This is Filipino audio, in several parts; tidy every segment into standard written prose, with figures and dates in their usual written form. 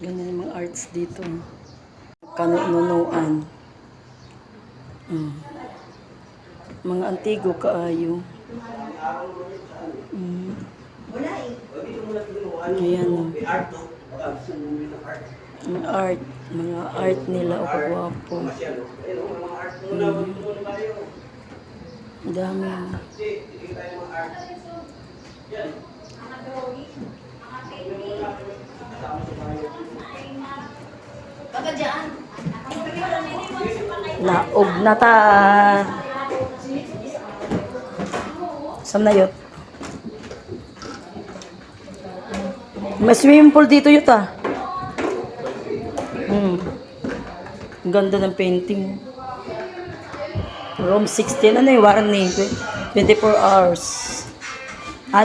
Ganun yung mga arts dito. Kanunuan. Mga antigo kaayo. Ayan o. Mga art nila o kagwapo. Dami o. Naog na ta. Saan na yun? May swimming pool dito yun ah. Ang ganda ng painting. Room 16. Ano yung warning? 24 hours.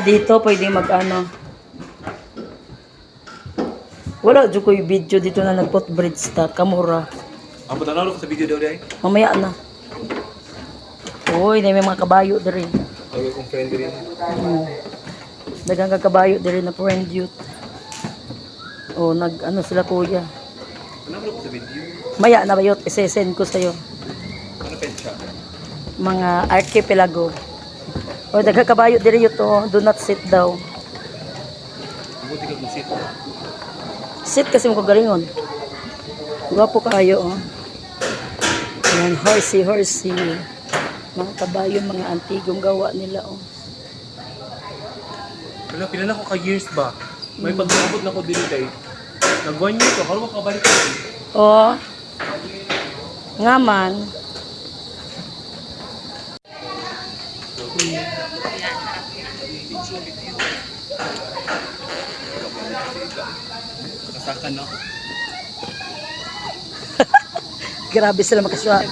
Dito pwede mag-ano. Wala dyan ko yung video dito na nag-footbridge ta. Kamura. Ang patanalo ko sa video daw dahil. Mamaya na. Uy, may mga kabayo na rin. Ay, kong friend rin. Dagang kakabayo na rin na friend youth. O, nag-ano sila kuya. Patanalo ko sa video. Maya na ba yun? Isesend ko sa'yo. Ano pet siya? Mga archipelago. O, dagang kabayo na rin yun to. Do not sit daw. Buti ka kung sit. Sit kasi mo kagalingon. Gwapo kayo, oh. Ayan, horsey. Mga kabayo, mga antigong gawa nila, oh. Wala, pinala ko ka years ba? May pag-abot na ko din dahil. Nag-1 year ko, halo ka kabalik ko. Oh. Nga man. Kasakan na. Grabe sila makaswagit.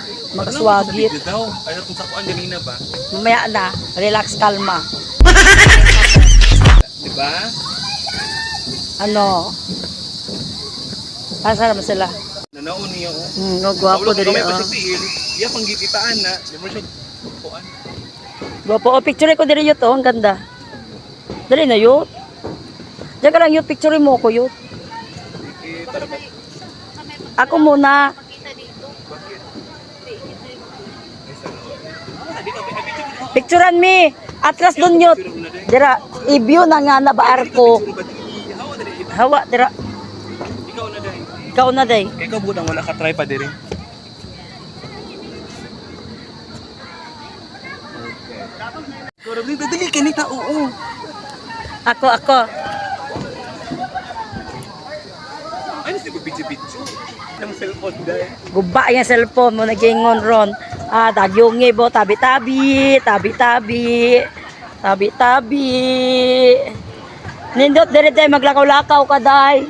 Ano daw? Ay, kung sakuan ganina ba? Mamaya na. Relax, kalma. Diba? Ano? Asa naman sila? Nanaon niya ko. Gwapo dali, May oh. pasitiil. Iya pang gipitaan na. Di mo siya kuan. Gwapo. Oh, picture ko dali yun, oh. Ang ganda. Dali na yun. Diyan ka lang yun. Picture mo ko yun. Tara ba? Ako muna. Picturean me. Atras dun yun. Dira, i-view na nga na baar ko. Hawa, dira. Ikaw na dahil. Ikaw na day. Ikaw budang wala ka try pa diri. Dali ka nita, oo. Ako. Ano si picture? Ng cellphone dahil. Guba yung cellphone mo, nagingon ron. Dagyungi bo, tabi-tabi. Nindot, dire maglakaw-lakaw ka, day.